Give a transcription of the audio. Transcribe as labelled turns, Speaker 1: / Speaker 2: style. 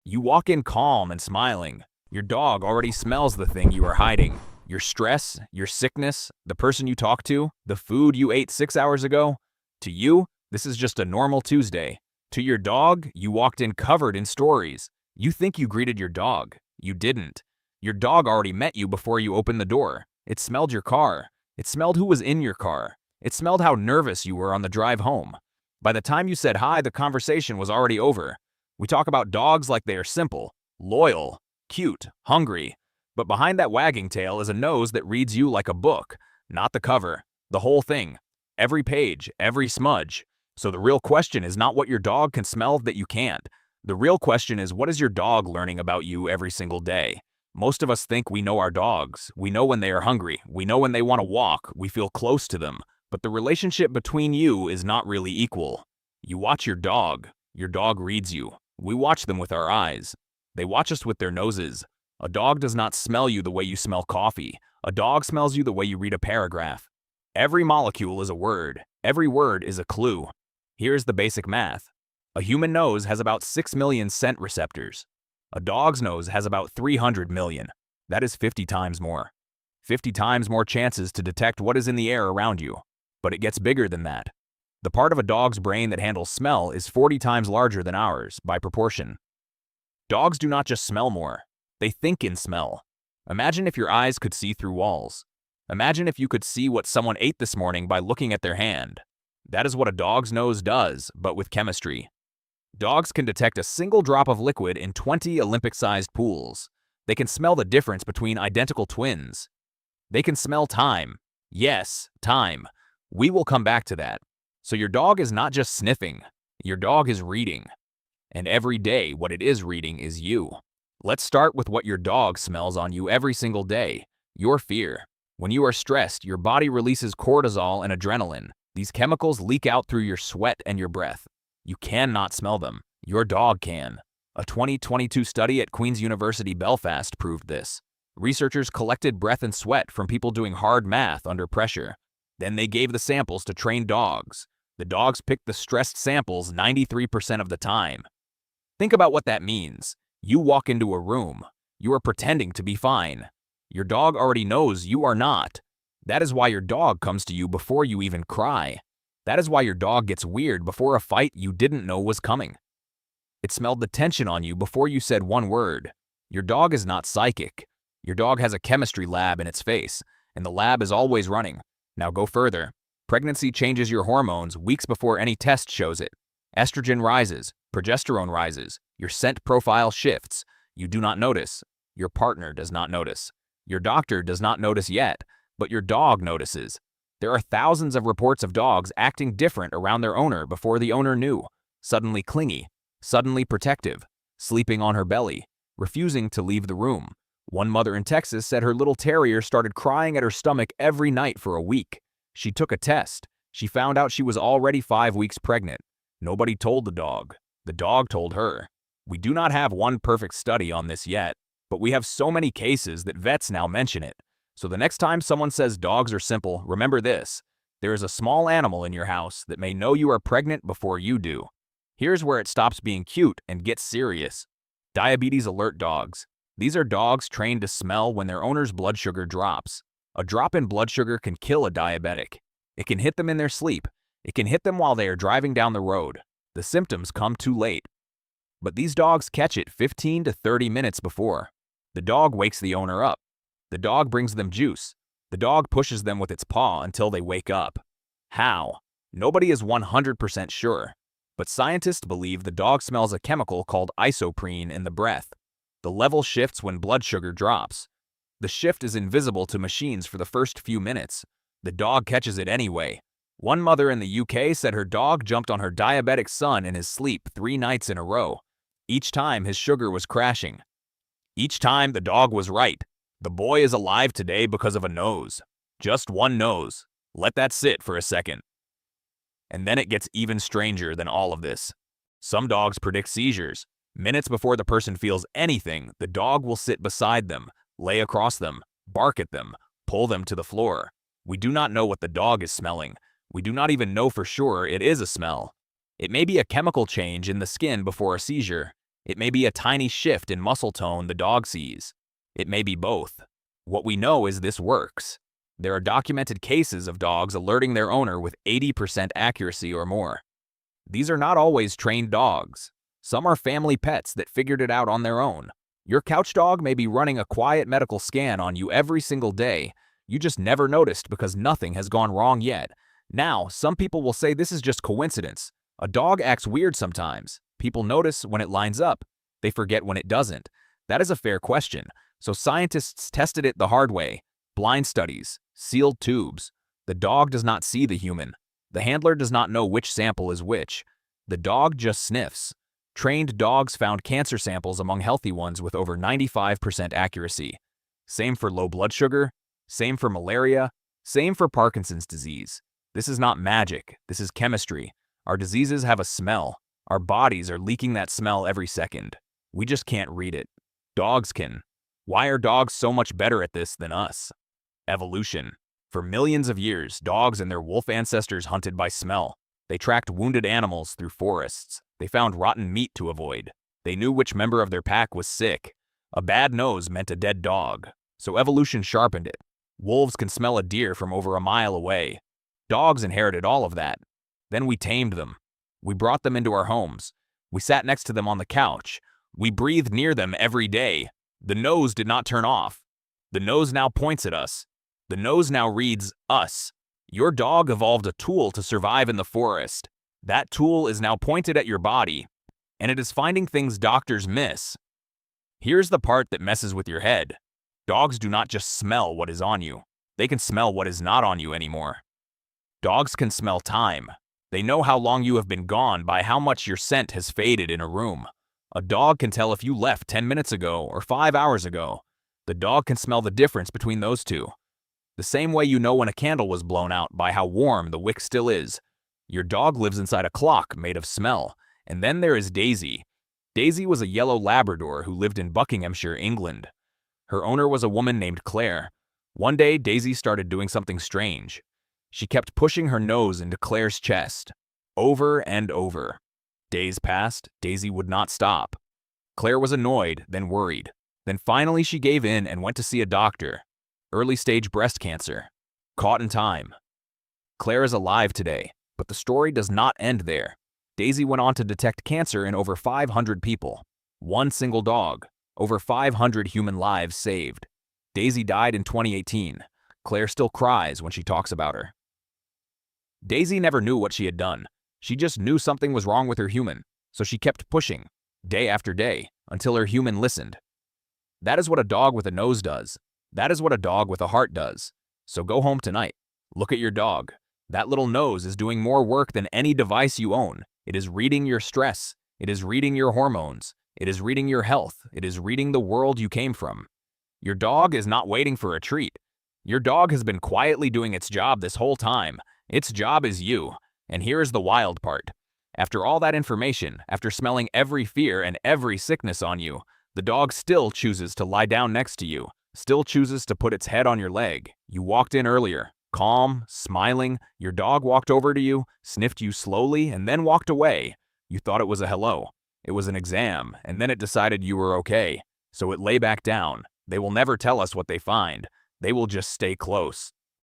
Speaker 1: You walk in calm and smiling. Your dog already smells the thing you are hiding. Your stress, your sickness, the person you talked to, the food you ate 6 hours ago. To you, this is just a normal Tuesday. To your dog, you walked in covered in stories. You think you greeted your dog. You didn't. Your dog already met you before you opened the door. It smelled your car. It smelled who was in your car. It smelled how nervous you were on the drive home. By the time you said hi, the conversation was already over. We talk about dogs like they are simple, loyal, cute, hungry. But behind that wagging tail is a nose that reads you like a book. Not the cover, the whole thing. Every page, every smudge. So the real question is not what your dog can smell that you can't. The real question is, what is your dog learning about you every single day? Most of us think we know our dogs. We know when they are hungry. We know when they want to walk. We feel close to them. But the relationship between you is not really equal. You watch your dog. Your dog reads you. We watch them with our eyes. They watch us with their noses. A dog does not smell you the way you smell coffee. A dog smells you the way you read a paragraph. Every molecule is a word. Every word is a clue. Here's the basic math. A human nose has about 6 million scent receptors. A dog's nose has about 300 million. That is 50 times more. 50 times more chances to detect what is in the air around you. But it gets bigger than that. The part of a dog's brain that handles smell is 40 times larger than ours, by proportion. Dogs do not just smell more. They think in smell. Imagine if your eyes could see through walls. Imagine if you could see what someone ate this morning by looking at their hand. That is what a dog's nose does, but with chemistry. Dogs can detect a single drop of liquid in 20 Olympic-sized pools. They can smell the difference between identical twins. They can smell time. Yes, time. We will come back to that. So your dog is not just sniffing. Your dog is reading. And every day, what it is reading is you. Let's start with what your dog smells on you every single day. Your fear. When you are stressed, your body releases cortisol and adrenaline. These chemicals leak out through your sweat and your breath. You cannot smell them. Your dog can. A 2022 study at Queen's University Belfast proved this. Researchers collected breath and sweat from people doing hard math under pressure. Then they gave the samples to trained dogs. The dogs picked the stressed samples 93% of the time. Think about what that means. You walk into a room. You are pretending to be fine. Your dog already knows you are not. That is why your dog comes to you before you even cry. That is why your dog gets weird before a fight you didn't know was coming. It smelled the tension on you before you said one word. Your dog is not psychic. Your dog has a chemistry lab in its face, and the lab is always running. Now go further. Pregnancy changes your hormones weeks before any test shows it. Estrogen rises, progesterone rises, your scent profile shifts. You do not notice. Your partner does not notice. Your doctor does not notice yet, but your dog notices. There are thousands of reports of dogs acting different around their owner before the owner knew. Suddenly clingy, suddenly protective, sleeping on her belly, refusing to leave the room. One mother in Texas said her little terrier started crying at her stomach every night for a week. She took a test. She found out she was already 5 weeks pregnant. Nobody told the dog. The dog told her. We do not have one perfect study on this yet, but we have so many cases that vets now mention it. So the next time someone says dogs are simple, remember this. There is a small animal in your house that may know you are pregnant before you do. Here's where it stops being cute and gets serious. Diabetes alert dogs. These are dogs trained to smell when their owner's blood sugar drops. A drop in blood sugar can kill a diabetic. It can hit them in their sleep. It can hit them while they are driving down the road. The symptoms come too late. But these dogs catch it 15 to 30 minutes before. The dog wakes the owner up. The dog brings them juice. The dog pushes them with its paw until they wake up. How? Nobody is 100% sure. But scientists believe the dog smells a chemical called isoprene in the breath. The level shifts when blood sugar drops. The shift is invisible to machines for the first few minutes. The dog catches it anyway. One mother in the UK said her dog jumped on her diabetic son in his sleep 3 nights in a row. Each time his sugar was crashing. Each time the dog was right. The boy is alive today because of a nose. Just one nose. Let that sit for a second. And then it gets even stranger than all of this. Some dogs predict seizures. Minutes before the person feels anything, the dog will sit beside them, lay across them, bark at them, pull them to the floor. We do not know what the dog is smelling. We do not even know for sure it is a smell. It may be a chemical change in the skin before a seizure. It may be a tiny shift in muscle tone the dog sees. It may be both. What we know is this works. There are documented cases of dogs alerting their owner with 80% accuracy or more. These are not always trained dogs. Some are family pets that figured it out on their own. Your couch dog may be running a quiet medical scan on you every single day. You just never noticed because nothing has gone wrong yet. Now, some people will say this is just coincidence. A dog acts weird sometimes. People notice when it lines up. They forget when it doesn't. That is a fair question. So scientists tested it the hard way. Blind studies, sealed tubes. The dog does not see the human. The handler does not know which sample is which. The dog just sniffs. Trained dogs found cancer samples among healthy ones with over 95% accuracy. Same for low blood sugar, same for malaria, same for Parkinson's disease. This is not magic, this is chemistry. Our diseases have a smell. Our bodies are leaking that smell every second. We just can't read it. Dogs can. Why are dogs so much better at this than us? Evolution. For millions of years, dogs and their wolf ancestors hunted by smell. They tracked wounded animals through forests. They found rotten meat to avoid. They knew which member of their pack was sick. A bad nose meant a dead dog, so evolution sharpened it. Wolves can smell a deer from over a mile away. Dogs inherited all of that. Then we tamed them. We brought them into our homes. We sat next to them on the couch. We breathed near them every day. The nose did not turn off. The nose now points at us. The nose now reads us. Your dog evolved a tool to survive in the forest. That tool is now pointed at your body, and it is finding things doctors miss. Here's the part that messes with your head. Dogs do not just smell what is on you. They can smell what is not on you anymore. Dogs can smell time. They know how long you have been gone by how much your scent has faded in a room. A dog can tell if you left 10 minutes ago or 5 hours ago. The dog can smell the difference between those two. The same way you know when a candle was blown out by how warm the wick still is. Your dog lives inside a clock made of smell. And then there is Daisy. Daisy was a yellow labrador who lived in Buckinghamshire, England. Her owner was a woman named Claire. One day, Daisy started doing something strange. She kept pushing her nose into Claire's chest, over and over. Days passed, Daisy would not stop. Claire was annoyed, then worried. Then finally she gave in and went to see a doctor. Early-stage breast cancer. Caught in time. Claire is alive today, but the story does not end there. Daisy went on to detect cancer in over 500 people. One single dog. Over 500 human lives saved. Daisy died in 2018. Claire still cries when she talks about her. Daisy never knew what she had done. She just knew something was wrong with her human, so she kept pushing, day after day, until her human listened. That is what a dog with a nose does. That is what a dog with a heart does. So go home tonight. Look at your dog. That little nose is doing more work than any device you own. It is reading your stress. It is reading your hormones. It is reading your health. It is reading the world you came from. Your dog is not waiting for a treat. Your dog has been quietly doing its job this whole time. Its job is you. And here is the wild part. After all that information, after smelling every fear and every sickness on you, the dog still chooses to lie down next to you, still chooses to put its head on your leg. You walked in earlier, calm, smiling. Your dog walked over to you, sniffed you slowly, and then walked away. You thought it was a hello. It was an exam, and then it decided you were okay. So it lay back down. They will never tell us what they find. They will just stay close.